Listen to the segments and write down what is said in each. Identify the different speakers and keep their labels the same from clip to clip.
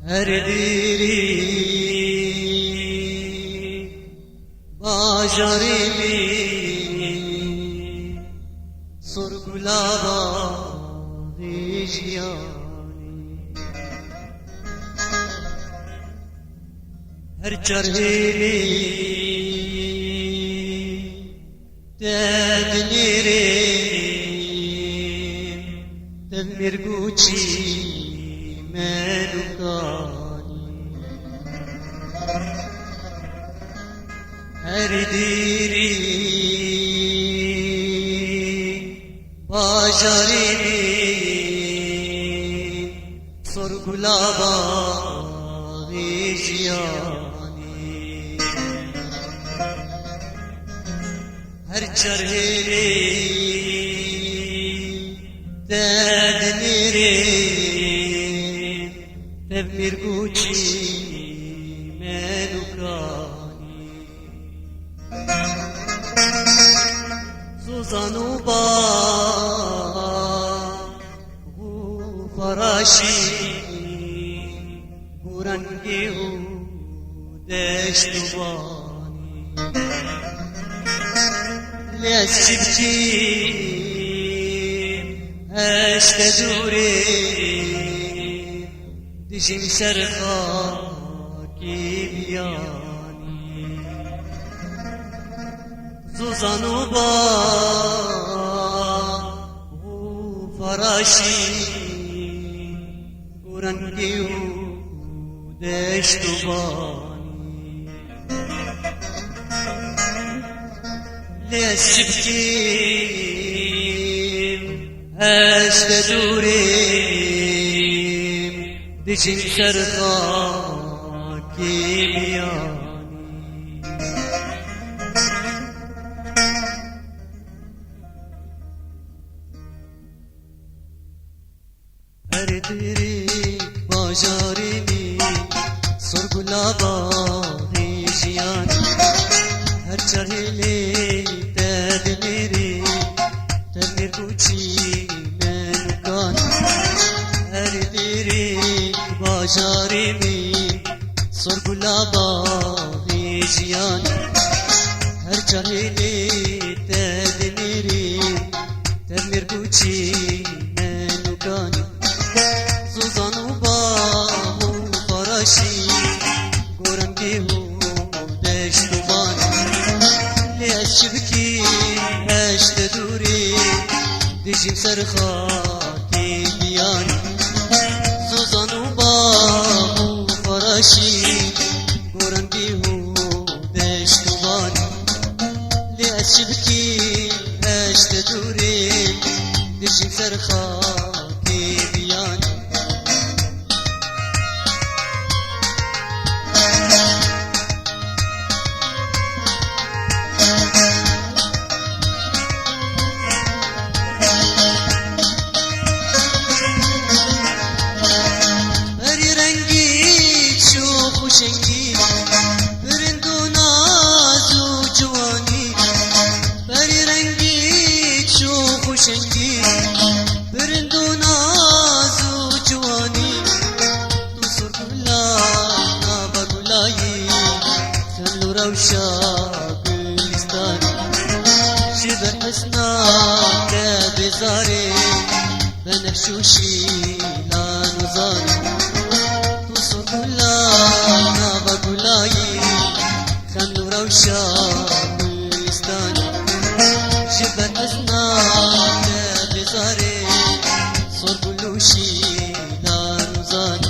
Speaker 1: her diri bajarimi sorgulava vijyani her charheli tadnire tadmir guchi melukani her diri bajarini sorgulava vijyani her charheli tadnire tadmir guchi melukani Suzanuba hu farashi burangi hu deshtubani Lesibci eşte dure dişim serha kibiyani Suzanuba hu farashi burangi hu deshtubani Lesibci eşte dure dişim serha kibiyani her diri bajarini sorgulava vijyani her charheli tadmiri tadmir guchi melukani her diri bajarini sorgulava vijyani her charheli tadmiri tadmir guchi melukani Suzanuba hu farashi burangi hu deshtubani Lesibki eşte duri dişim serha kibiyani Suzanuba hu farashi burangi hu deshtubani Lesibki eşte duri dişim serha kibiyani شبر حسناك بزاري بنحشوشي لا نزاري توصل كلنا بقولاي خلو روشا بلستاني شبر حسناك بزاري صور كلوشي لا نزاري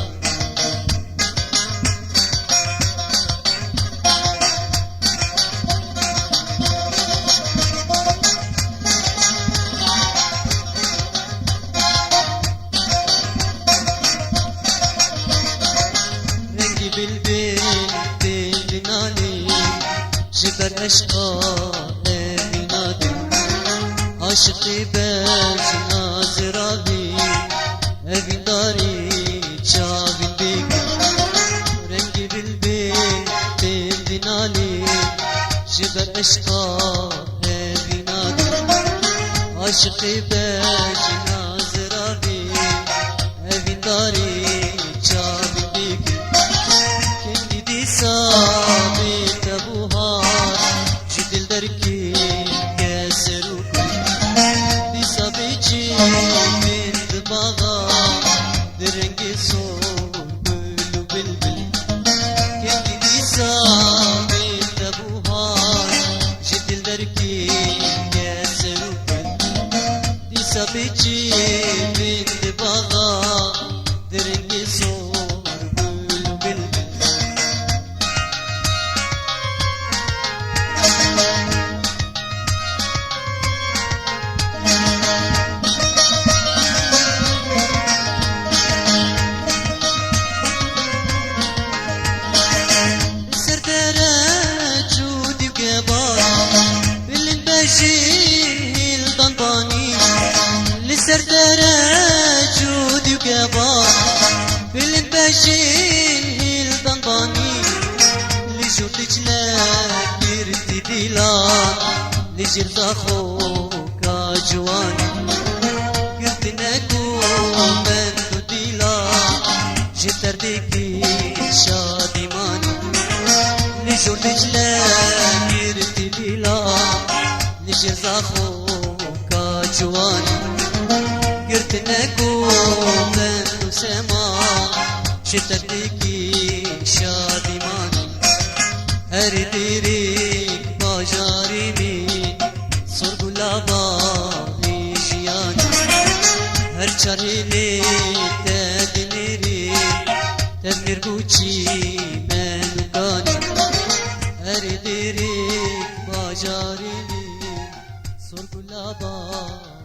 Speaker 1: جبر عشقا بنادي عاشقي باش ناظرابي ابي داري شافي بيك رنجي بالبيت بنالي جبر عشقا بنادي عاشقي باش ناظرابي ابي داري شافي بيك بنت باغا درنگی سور بلو بلبل كنتي ديسا بنت ابوهاي جدل دركي كاسر وكل ديسا بيجي بنت باغا درنگی سور بلو بلبل سردارة جودي وقبا بالباشين هيل ضنضاني لجوتك لا كيرتي ديلان لجرد أخوك جواني قلتناكو من ديلان جتر ديكي شادي ماني لجوتك لا كيرتي ديلان لجرد أخوك جواني قرتناكو من سما شتردكي شادي ماني هر ديريك باجاري مي صرق لابالي جياني هر چاريلي تدنيري تدمير بوچي منوكاني هر ديريك باجاري مي صرق لابالي